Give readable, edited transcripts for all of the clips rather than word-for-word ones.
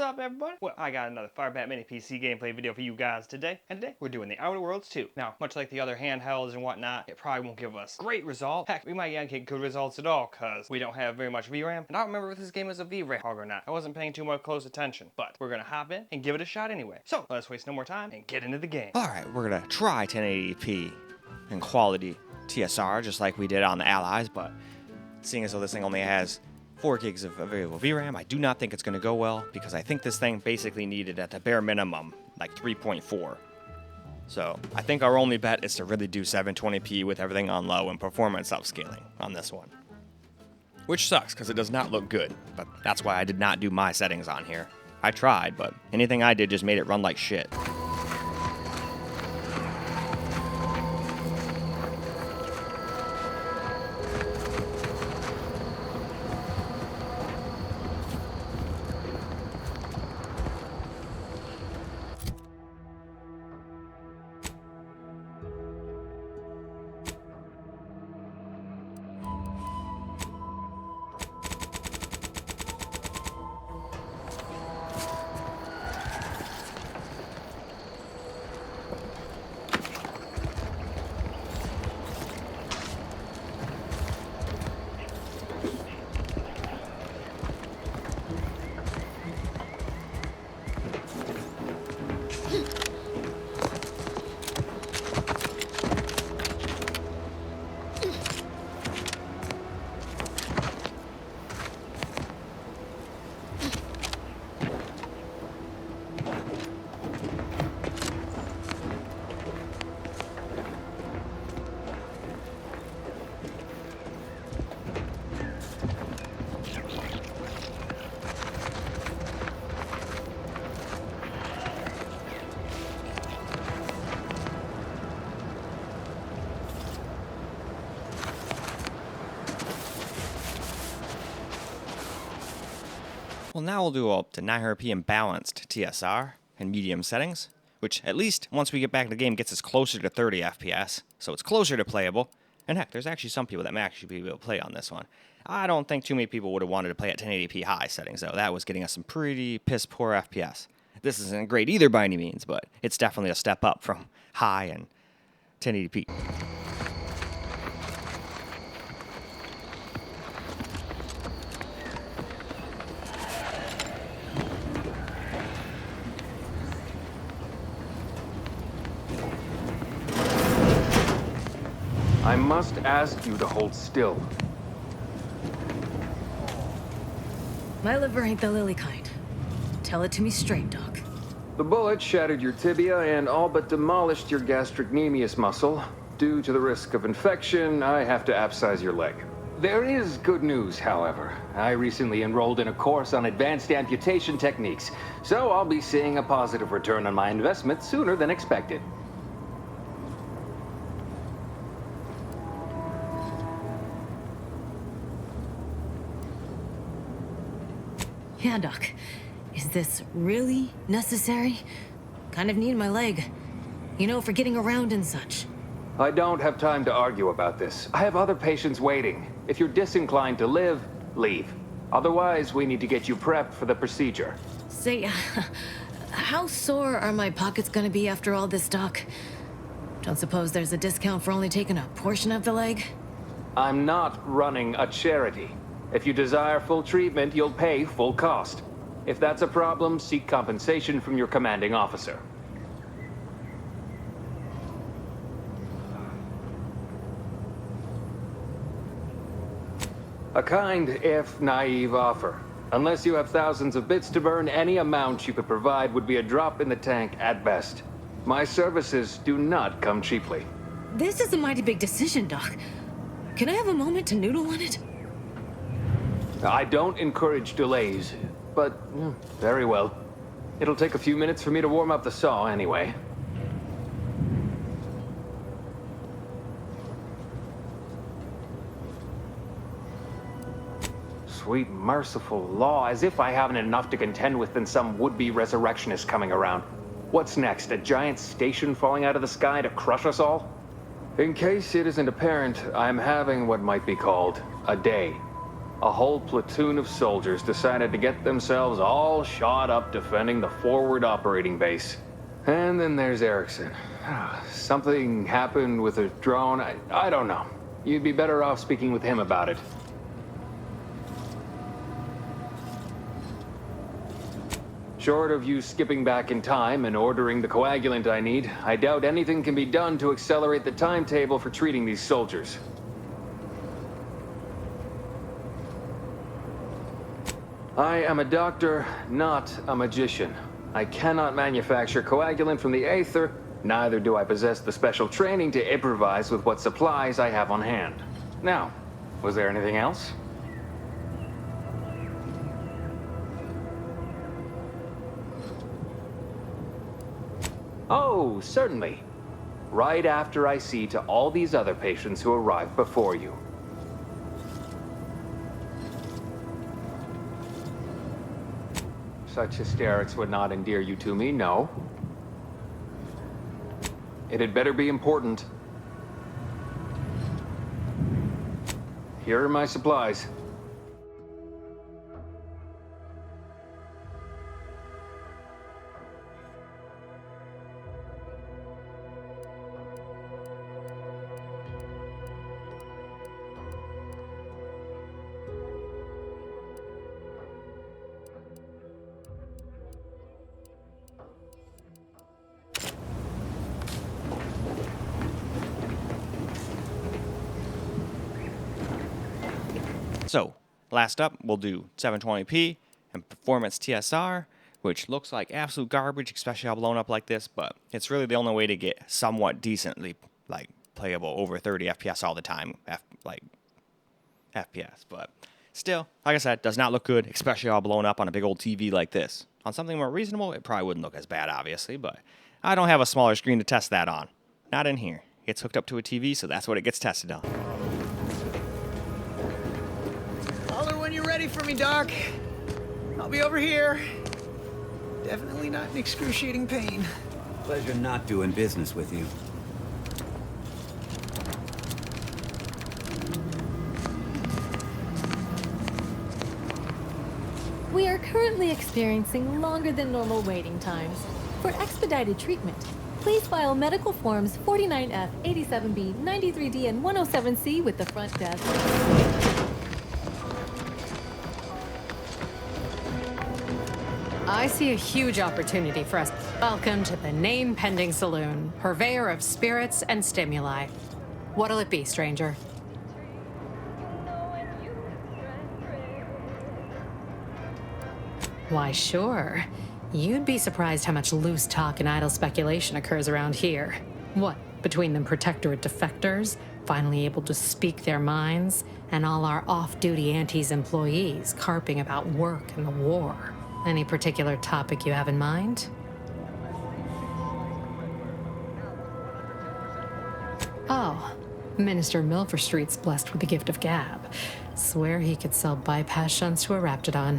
up, everybody? Well, I got another FIREBAT mini PC gameplay video for you guys today, and today we're doing the Outer Worlds 2. Now, much like the other handhelds and whatnot, it probably won't give us great results. Heck, we might not get good results at all, cause we don't have very much VRAM, and I don't remember if this game is a VRAM hog or not. I wasn't paying too much close attention, but we're gonna hop in and give it a shot anyway. So, let's waste no more time and get into the game. Alright, we're gonna try 1080p and quality TSR, just like we did on the Allies, but seeing as though this thing only has 4 gigs of available VRAM, I do not think it's going to go well, because I think this thing basically needed, at the bare minimum, like 3.4. So I think our only bet is to really do 720p with everything on low and performance upscaling on this one. Which sucks, because it does not look good, but that's why I did not do my settings on here. I tried, but anything I did just made it run like shit. Well, now we'll do up to 900p in balanced TSR and medium settings, which at least once we get back in the game gets us closer to 30 FPS, so it's closer to playable. And heck, there's actually some people that may actually be able to play on this one. I don't think too many people would have wanted to play at 1080p high settings, though. That was getting us some pretty piss poor FPS. This isn't great either by any means, but it's definitely a step up from high and 1080p. I must ask you to hold still. My liver ain't the lily kind. Tell it to me straight, Doc. The bullet shattered your tibia and all but demolished your gastrocnemius muscle. Due to the risk of infection, I have to abscise your leg. There is good news, however. I recently enrolled in a course on advanced amputation techniques, so I'll be seeing a positive return on my investment sooner than expected. Yeah, Doc. Is this really necessary? Kind of need my leg. You know, for getting around and such. I don't have time to argue about this. I have other patients waiting. If you're disinclined to live, leave. Otherwise, we need to get you prepped for the procedure. Say, how sore are my pockets gonna be after all this, Doc? Don't suppose there's a discount for only taking a portion of the leg? I'm not running a charity. If you desire full treatment, you'll pay full cost. If that's a problem, seek compensation from your commanding officer. A kind, if naive offer. Unless you have thousands of bits to burn, any amount you could provide would be a drop in the tank at best. My services do not come cheaply. This is a mighty big decision, Doc. Can I have a moment to noodle on it? I don't encourage delays, but very well. It'll take a few minutes for me to warm up the saw anyway. Sweet merciful law, as if I haven't enough to contend with than some would-be resurrectionist coming around. What's next, a giant station falling out of the sky to crush us all? In case it isn't apparent, I'm having what might be called a day. A whole platoon of soldiers decided to get themselves all shot up defending the forward operating base. And then there's Erickson. Something happened with a drone. I don't know. You'd be better off speaking with him about it. Short of you skipping back in time and ordering the coagulant I need, I doubt anything can be done to accelerate the timetable for treating these soldiers. I am a doctor, not a magician. I cannot manufacture coagulant from the aether, neither do I possess the special training to improvise with what supplies I have on hand. Now, was there anything else? Oh, certainly. Right after I see to all these other patients who arrived before you. Such hysterics would not endear you to me, no. It had better be important. Here are my supplies. So, last up, we'll do 720p and performance TSR, which looks like absolute garbage, especially how blown up like this, but it's really the only way to get somewhat decently, like, playable over 30 FPS all the time, FPS, but still, like I said, does not look good, especially all blown up on a big old TV like this. On something more reasonable, it probably wouldn't look as bad, obviously, but I don't have a smaller screen to test that on. Not in here. It's hooked up to a TV, so that's what it gets tested on. Holler when you're ready for me, Doc. I'll be over here. Definitely not in excruciating pain. Pleasure not doing business with you. We are currently experiencing longer than normal waiting times. For expedited treatment, please file medical forms 49F, 87B, 93D, and 107C with the front desk. I see a huge opportunity for us. Welcome to the name-pending saloon, purveyor of spirits and stimuli. What'll it be, stranger? Why, sure. You'd be surprised how much loose talk and idle speculation occurs around here. What, between the protectorate defectors, finally able to speak their minds, and all our off-duty Antes employees carping about work and the war? Any particular topic you have in mind? Oh, Minister Milford Street's blessed with the gift of gab. Swear he could sell bypass shunts to a Raptidon.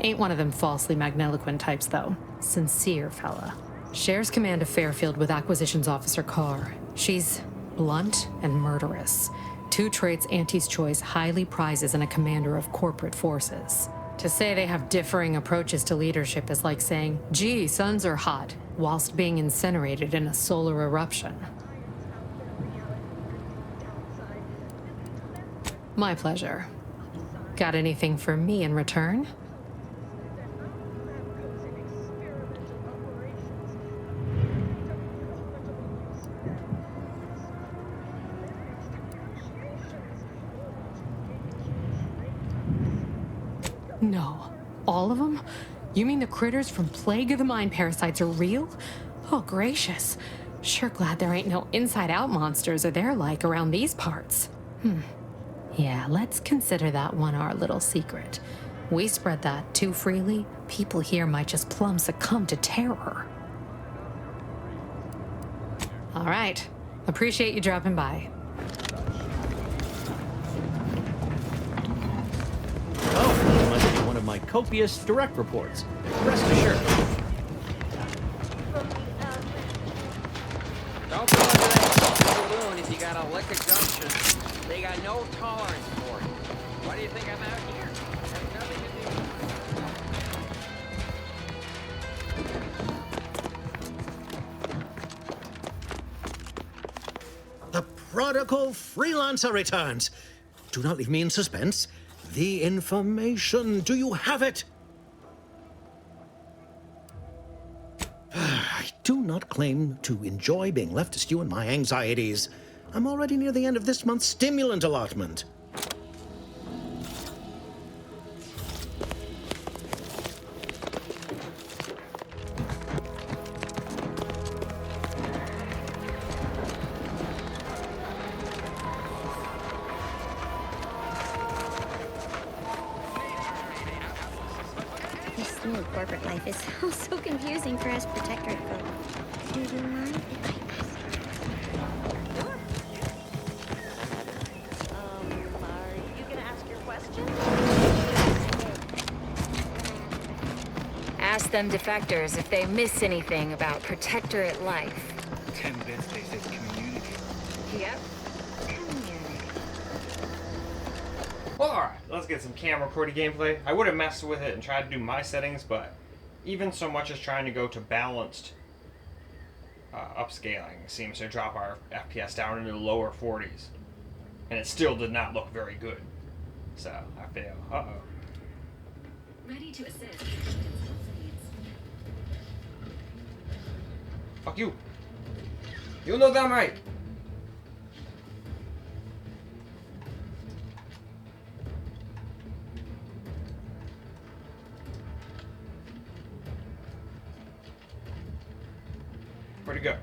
Ain't one of them falsely magniloquent types, though. Sincere fella. Shares command of Fairfield with Acquisitions Officer Carr. She's blunt and murderous. Two traits Auntie's Choice highly prizes in a commander of corporate forces. To say they have differing approaches to leadership is like saying, gee, suns are hot, whilst being incinerated in a solar eruption. My pleasure. Got anything for me in return? No. All of them? You mean the critters from Plague of the Mind parasites are real? Oh, gracious. Sure glad there ain't no inside-out monsters or their like around these parts. Yeah, let's consider that one our little secret. We spread that too freely, people here might just plumb succumb to terror. All right. Appreciate you dropping by. My copious direct reports. Rest assured. Don't go into that saloon if you got a liquor junction. They got no tolerance for it. Why do you think I'm out here? Has nothing to do. The prodigal freelancer returns. Do not leave me in suspense. The information, do you have it? I do not claim to enjoy being left to stew in my anxieties. I'm already near the end of this month's stimulant allotment. This new corporate life is so confusing for us protectorate folk. Do you mind if I ask? Are you gonna ask your question? Ask them defectors if they miss anything about protectorate life. 10 bits, they said community. Yep. Well, alright, let's get some camera recording gameplay. I would have messed with it and tried to do my settings, but even so much as trying to go to balanced upscaling seems to drop our FPS down into the lower 40s. And it still did not look very good. So, I fail. Uh-oh. Ready to assist. Fuck you. You know damn right. Where'd it go?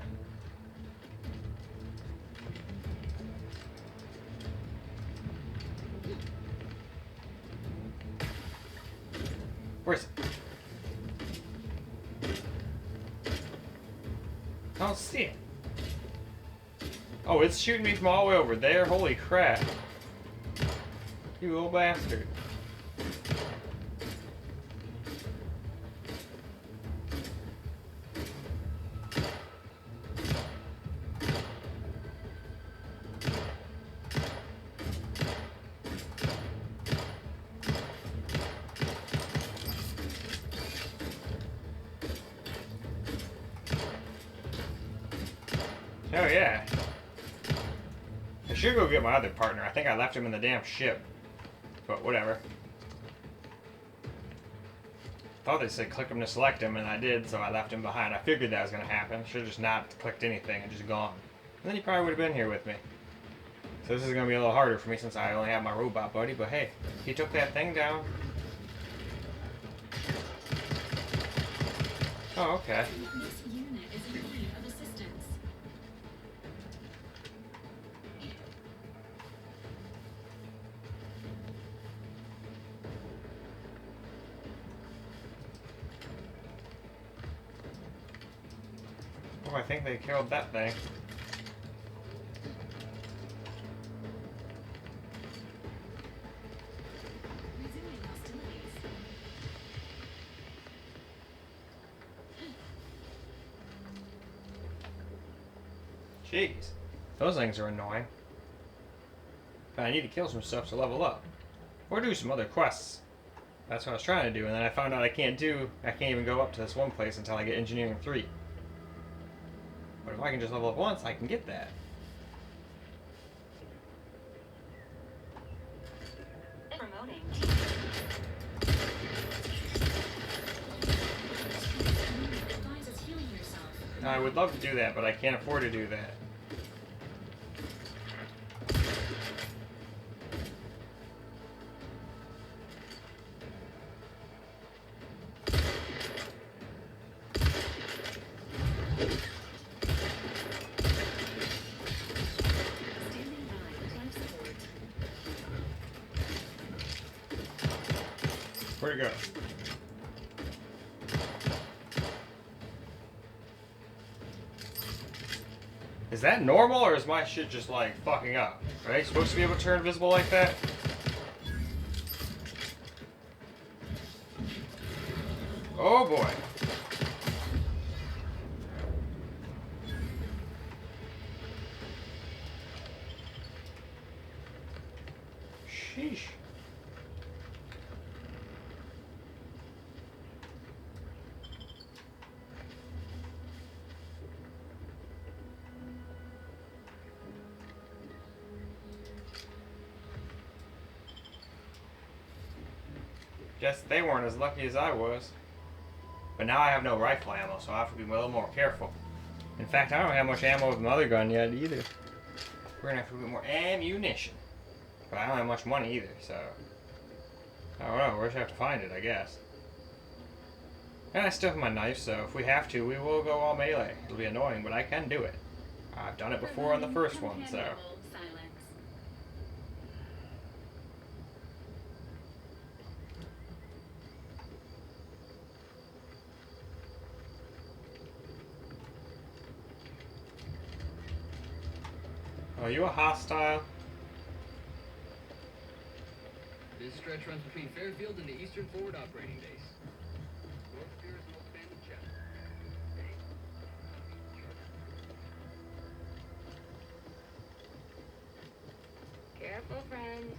Where is it? I don't see it. Oh, it's shooting me from all the way over there? Holy crap. You little bastard. Oh yeah. I should go get my other partner. I think I left him in the damn ship. But whatever. Thought they said click him to select him, and I did, so I left him behind. I figured that was going to happen. Should have just not clicked anything and just gone. And then he probably would have been here with me. So this is going to be a little harder for me since I only have my robot buddy, but hey, he took that thing down. Oh, okay. Oh, I think they killed that thing. Jeez, those things are annoying. But I need to kill some stuff to level up. Or do some other quests. That's what I was trying to do, and then I found out I can't even go up to this one place until I get Engineering 3. But if I can just level up once, I can get that. Promoting. I would love to do that, but I can't afford to do that. Where'd it go? Is that normal, or is my shit just like fucking up? Are they supposed to be able to turn invisible like that? Oh boy. Sheesh. Guess they weren't as lucky as I was. But now I have no rifle ammo, so I have to be a little more careful. In fact, I don't have much ammo with my other gun yet either. We're gonna have to get more ammunition. But I don't have much money either, so... I don't know, we'll just have to find it, I guess. And I still have my knife, so if we have to, we will go all melee. It'll be annoying, but I can do it. I've done it before on the first one, so... Are you a hostile? This stretch runs between Fairfield and the Eastern Forward Operating Base. North Pier is an old bandit chapter. Careful, friend.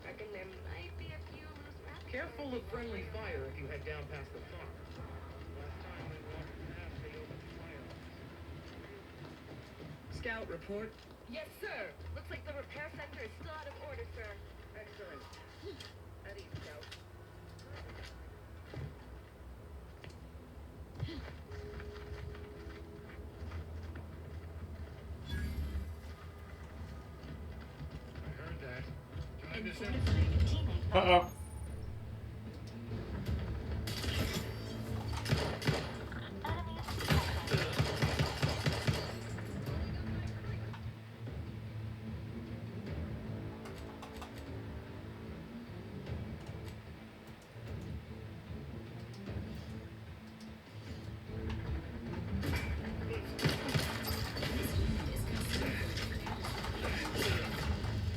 Reckon there might be a few loose wraps. Careful of friendly fire if you head down past the farm. Last time we walked past, they opened fire. Scout report. Yes, sir. Looks like the repair center is still out of order, sir. Excellent. At ease, Scout. I heard that. Time to send. Uh-oh.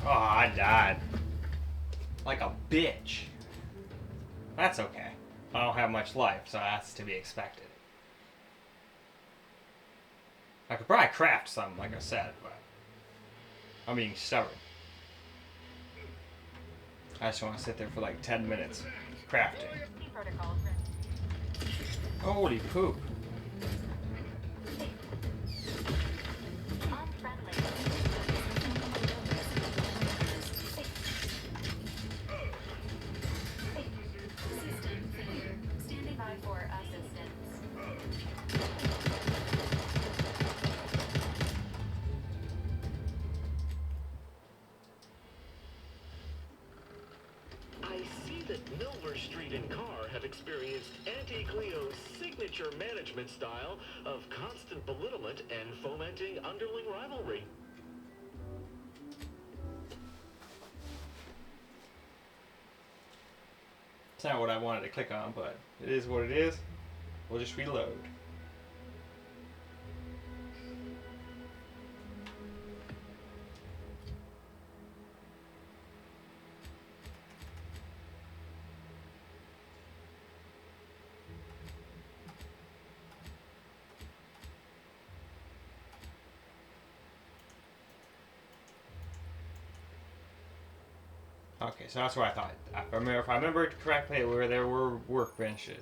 Oh, I died. Like a bitch. That's okay. I don't have much life, so that's to be expected. I could probably craft some, like I said, but I'm being stubborn. I just want to sit there for like 10 minutes crafting. Holy poop. Street and Car have experienced Anti-Cleo's signature management style of constant belittlement and fomenting underling rivalry. It's not what I wanted to click on, but it is what it is. We'll just reload. Okay, so that's what I thought. If I remember correctly, where there were workbenches.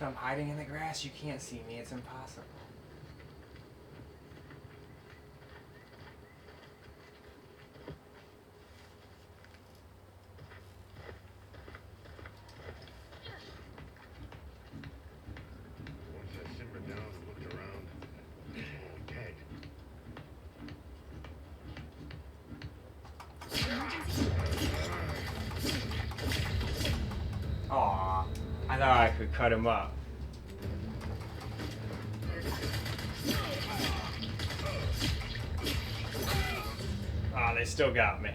If I'm hiding in the grass, you can't see me. It's impossible. Once I simmered down and looked around, dead. Aw, I thought I could cut him up. Ah, they still got me.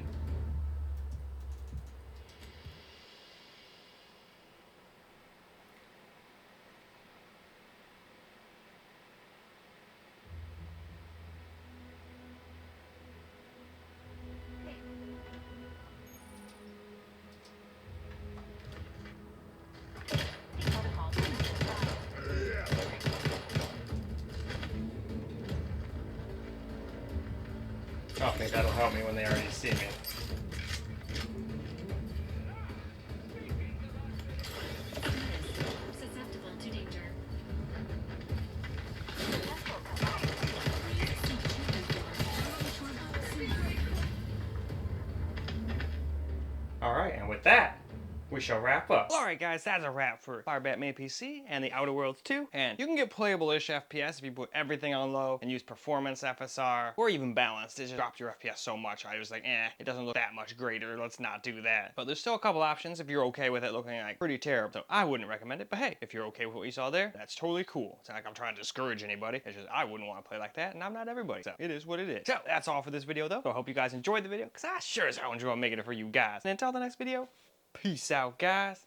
think that'll help me when they already see me. Susceptible to danger. Alright, and with that, we shall wrap up. Alright guys, that's a wrap for FIREBAT Mini PC and the Outer Worlds 2. And you can get playable-ish FPS if you put everything on low and use performance FSR, or even balanced. It just dropped your FPS so much, I was like, it doesn't look that much greater, let's not do that. But there's still a couple options if you're okay with it looking like pretty terrible. So I wouldn't recommend it, but hey, if you're okay with what you saw there, that's totally cool. It's not like I'm trying to discourage anybody. It's just I wouldn't want to play like that, and I'm not everybody. So it is what it is. So that's all for this video though. So I hope you guys enjoyed the video, because I sure as hell enjoy making it for you guys. And until the next video, peace out, guys.